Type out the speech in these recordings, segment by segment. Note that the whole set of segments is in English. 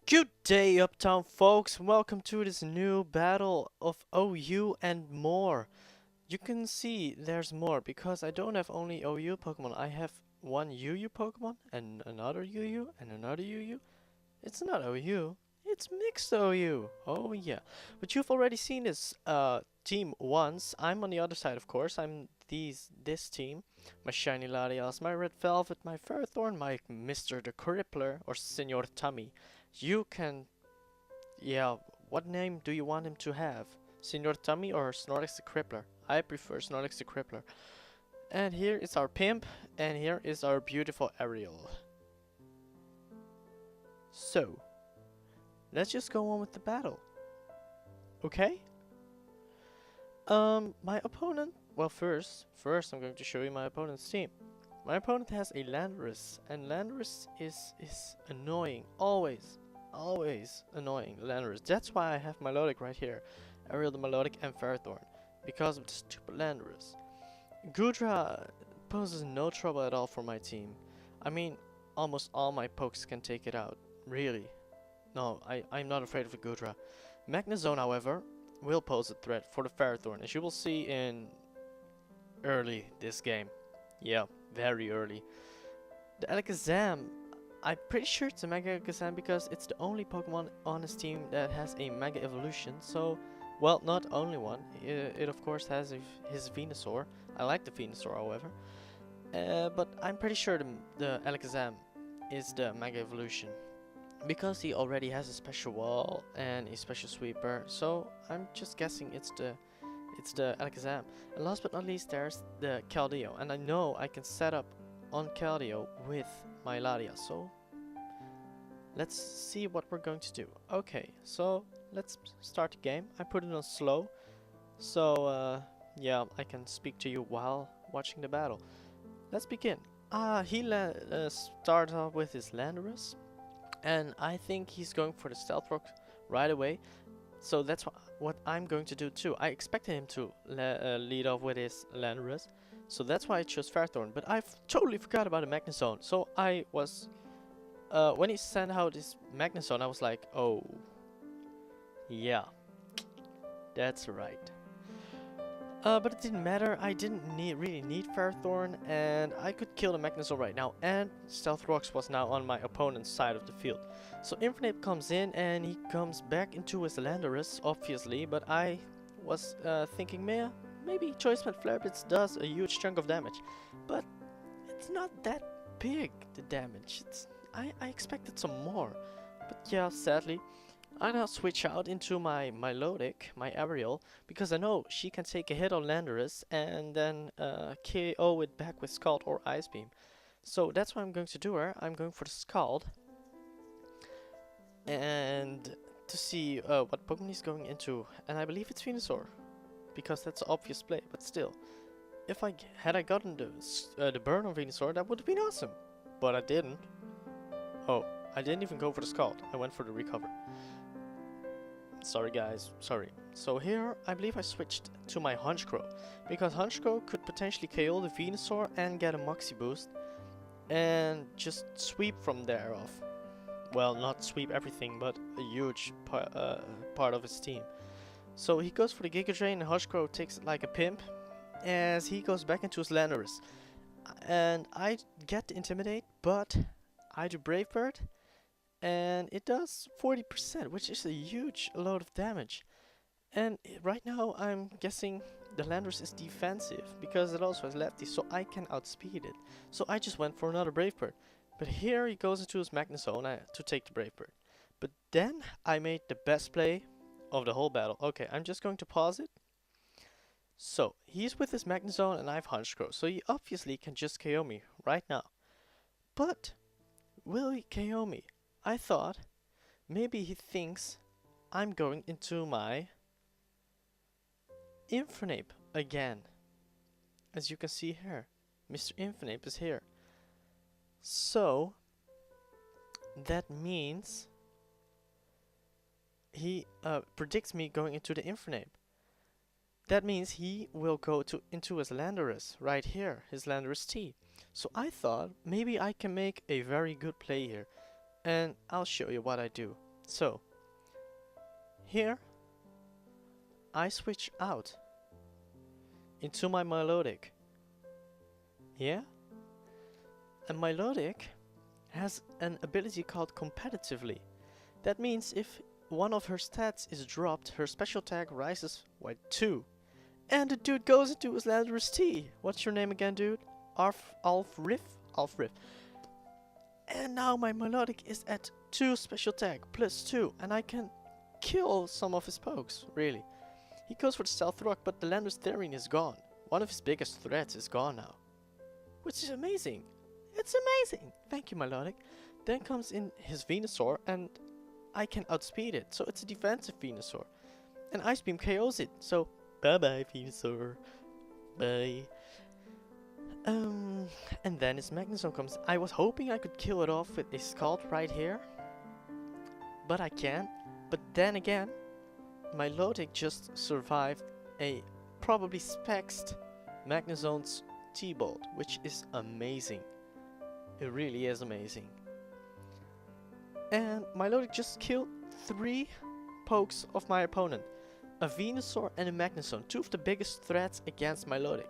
Good day, Uptown Folks. Welcome to this new battle of OU and more. You can see there's more because I don't have only OU Pokemon. I have one UU Pokemon and another UU and another UU. It's not OU. It's mixed OU. Oh yeah. But you've already seen this team once. I'm on the other side, of course. I'm this team. My shiny Latias, my red velvet, my Ferrothorn, my Mr. the Crippler or Senor Tummy. You can, yeah, what name do you want him to have? Senor Tummy or Snorlax the Crippler? I prefer Snorlax the Crippler. And here is our pimp, and here is our beautiful Ariel. So, let's just go on with the battle. Okay? My opponent, well first I'm going to show you my opponent's team. My opponent has a Landorus, and Landorus is annoying, always annoying, Landorus. That's why I have Melodic right here, Ariel the Melodic and Ferrothorn, because of the stupid Landorus. Gudra poses no trouble at all for my team. I mean, almost all my pokes can take it out, really. No, I'm not afraid of a Gudra. Magnezone, however, will pose a threat for the Ferrothorn, as you will see in early this game. Yeah, very early. The Alakazam, I'm pretty sure it's a Mega Alakazam because it's the only Pokemon on his team that has a Mega Evolution. So, well, not only one. It of course has his Venusaur. I like the Venusaur, however. But I'm pretty sure the Alakazam is the Mega Evolution, because he already has a special wall and a special sweeper. So I'm just guessing it's the Alakazam. And last but not least, there's the Keldeo, and I know I can set up on Keldeo with my Latias. So let's see what we're going to do. Okay, so let's start the game. I put it on slow, so yeah, I can speak to you while watching the battle. Let's begin. He starts off with his Landorus, and I think he's going for the Stealth Rock right away. So that's what I'm going to do too. I expected him to lead off with his Landorus, so that's why I chose Ferrothorn. But I totally forgot about the Magnezone. So I was, when he sent out his Magnezone, I was like, oh, yeah, that's right. But it didn't matter. I didn't really need Ferrothorn, and I could kill the Magnezone right now. And Stealth Rocks was now on my opponent's side of the field. So Infinite comes in, and he comes back into his Landorus, obviously. But I was thinking, maybe Choice Band Flare Blitz does a huge chunk of damage, but it's not that big, the damage. I expected some more, but yeah, sadly. I now switch out into my Melodic, my Ariel, because I know she can take a hit on Landorus and then KO it back with Scald or Ice Beam. So that's what I'm going to do her. I'm going for the Scald. And to see what Pokemon he's going into. And I believe it's Venusaur, because that's an obvious play, but still. If had I gotten the burn on Venusaur, that would have been awesome. But I didn't. Oh, I didn't even go for the Scald. I went for the Recover. Sorry guys, sorry. So here, I believe I switched to my Honchkrow, because Honchkrow could potentially KO the Venusaur and get a Moxie boost, and just sweep from there off. Well, not sweep everything, but a huge part of his team. So he goes for the Giga Drain, and Honchkrow takes it like a pimp, as he goes back into his Landorus. And I get Intimidate, but I do Brave Bird, and it does 40%, which is a huge load of damage. And right now I'm guessing the Landorus is defensive, because it also has Lefty, so I can outspeed it. So I just went for another Brave Bird. But here he goes into his Magnezone to take the Brave Bird. But then I made the best play of the whole battle. Okay, I'm just going to pause it. So he's with his Magnezone and I have Honchkrow, so he obviously can just KO me right now. But will he KO me? I thought maybe he thinks I'm going into my Infernape again. As you can see here, Mr. Infernape is here. So that means he predicts me going into the Infernape. That means he will go into his Landorus right here, his Landorus T. So I thought maybe I can make a very good play here. And I'll show you what I do. So, here, I switch out into my melodic. Yeah? And melodic has an ability called competitively. That means if one of her stats is dropped, her special attack rises by 2. And the dude goes into his Landorus T. What's your name again, dude? Alf Rif? Alf Rif. And now my melodic is at 2 special attack plus 2, and I can kill some of his pokes, really. He goes for the stealth rock, but the Landorus Therian is gone. One of his biggest threats is gone now. Which is amazing. It's amazing. Thank you, melodic. Then comes in his Venusaur, and I can outspeed it. So it's a defensive Venusaur. And Ice Beam KOs it. So bye-bye, Venusaur. Bye. And then his Magnezone comes. I was hoping I could kill it off with a Scald right here. But I can't. But then again, my Melodic just survived a probably spexed Magnezone's T-Bolt, which is amazing. It really is amazing. And my Melodic just killed 3 pokes of my opponent. A Venusaur and a Magnezone, 2 of the biggest threats against my Melodic.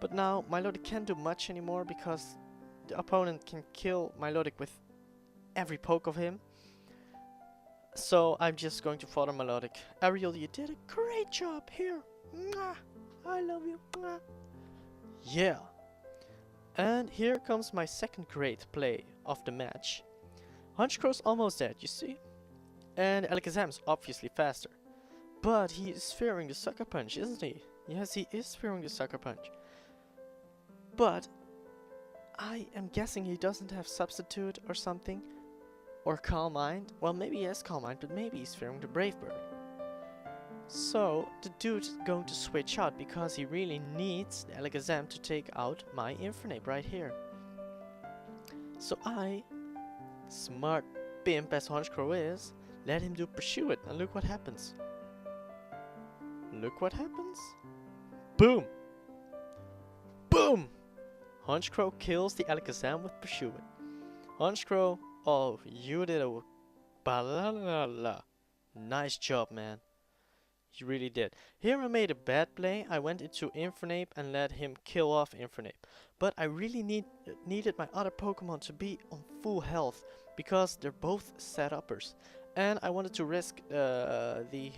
But now my Melodic can't do much anymore because the opponent can kill my Melodic with every poke of him. So I'm just going to fodder Melodic. Ariel, you did a great job here. Mwah. I love you. Mwah. Yeah. And here comes my second great play of the match. Honchcrow's almost dead, you see? And Alakazam's obviously faster. But he is fearing the Sucker Punch, isn't he? Yes, he is fearing the Sucker Punch. But I am guessing he doesn't have Substitute or something. Or Calm Mind. Well, maybe he has Calm Mind, but maybe he's fearing the Brave Bird. So the dude's going to switch out because he really needs the Alakazam to take out my Infernape right here. So I, smart pimp as Honchcrow is, let him do Pursue It, and look what happens. Look what happens. Boom! Boom! Honchcrow kills the Alakazam with Pursue It. Honchcrow, oh, you did a balalala. Nice job, man. You really did. Here I made a bad play. I went into Infernape and let him kill off Infernape. But I really needed my other Pokemon to be on full health because they're both set-uppers. And I wanted to risk the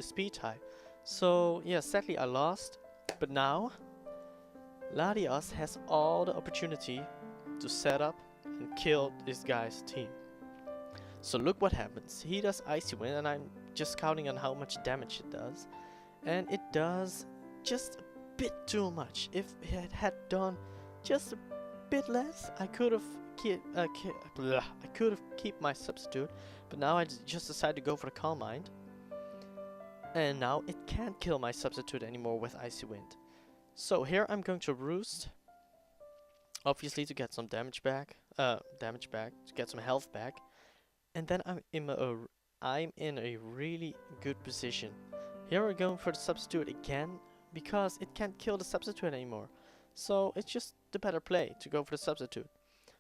speed tie. So yeah, sadly I lost. But now Latias has all the opportunity to set up and kill this guy's team. So look what happens. He does Icy Wind, and I'm just counting on how much damage it does. And it does just a bit too much. If it had done just a bit less, I could have keep my Substitute. But now I just decided to go for the Calm Mind. And now it can't kill my Substitute anymore with Icy Wind. So here I'm going to Roost. Obviously to get some damage back. To get some health back. And then I'm in a really good position. Here we're going for the Substitute again, because it can't kill the Substitute anymore. So it's just the better play to go for the Substitute.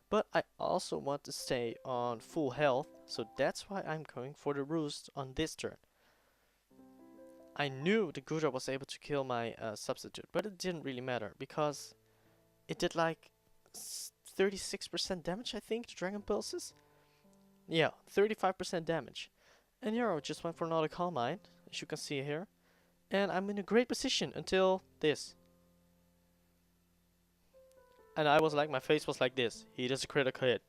But I also want to stay on full health, so that's why I'm going for the Roost on this turn. I knew the Gudra was able to kill my Substitute, but it didn't really matter, because it did like 36% damage, I think, to Dragon Pulses. Yeah, 35% damage. And Hero just went for another Calm Mind, as you can see here. And I'm in a great position until this. And I was like, my face was like this. He does a critical hit.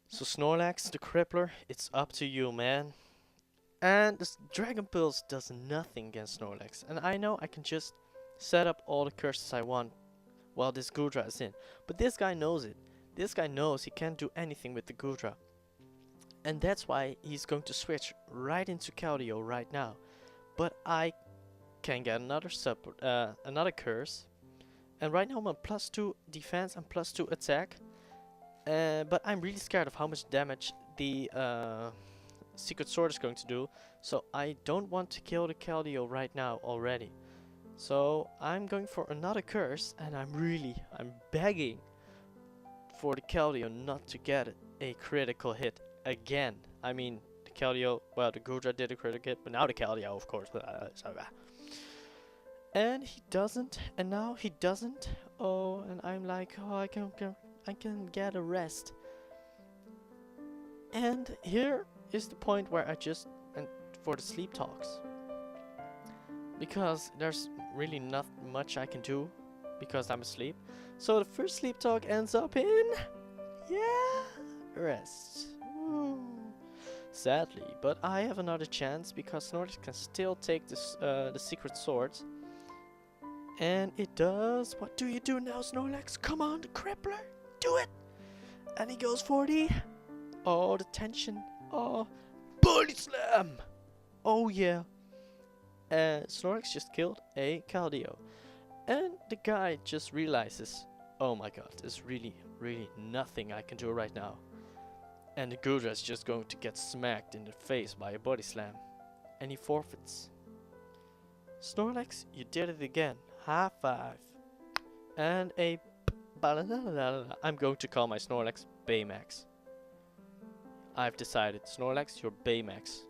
So Snorlax, the Crippler, it's up to you, man. And this Dragon Pulse does nothing against Snorlax. And I know I can just set up all the curses I want while this Gudra is in. But this guy knows it. This guy knows he can't do anything with the Gudra. And that's why he's going to switch right into Keldeo right now. But I can get another curse. And right now I'm on +2 defense and +2 attack. But I'm really scared of how much damage the Secret Sword is going to do. So I don't want to kill the Keldeo right now already. So I'm going for another curse, and I'm begging for the Keldeo not to get a critical hit again. I mean, the Keldeo, well, the Gudra did a critical hit, but now the Keldeo, of course. And he doesn't, and now he doesn't. Oh, and I'm like, oh, I can get a rest. And here is the point where I just went for the sleep talks. Because there's really not much I can do because I'm asleep. So the first sleep talk ends up in, yeah, rest. Ooh. Sadly, but I have another chance because Snorlax can still take this, the secret sword. And it does. What do you do now, Snorlax? Come on, the Crippler, do it! And he goes for the, oh, the tension. Oh, body slam! Oh yeah. Snorlax just killed a Keldeo. And the guy just realizes, oh my god, there's really nothing I can do right now. And the Gudra is just going to get smacked in the face by a body slam. And he forfeits. Snorlax, you did it again. High five. And a I'm going to call my Snorlax Baymax. I've decided, Snorlax, you're Baymax.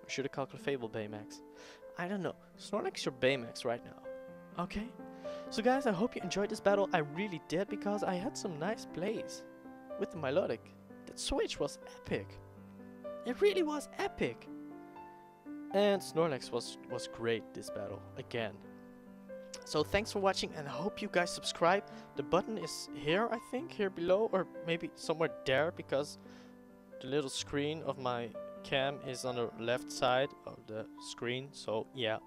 Or should I call Clefable Baymax? I don't know. Snorlax, you're Baymax right now. Okay? So guys, I hope you enjoyed this battle. I really did, because I had some nice plays with the Milotic. That switch was epic. It really was epic. And Snorlax was great this battle, again. So thanks for watching, and I hope you guys subscribe. The button is here, I think, here below, or maybe somewhere there, because the little screen of my cam is on the left side of the screen, so yeah.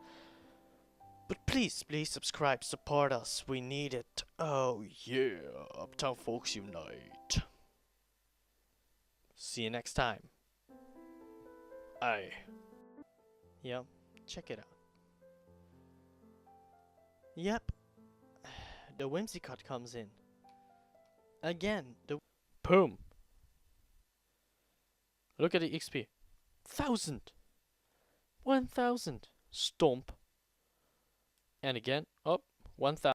But please subscribe, support us, we need it. Oh yeah, Uptown Folks unite. See you next time. Aye. Yeah, check it out. Yep. The Whimsicott comes in. Again, the boom. Look at the XP. 1,000. 1,000. Stomp. And again, up. 1,000.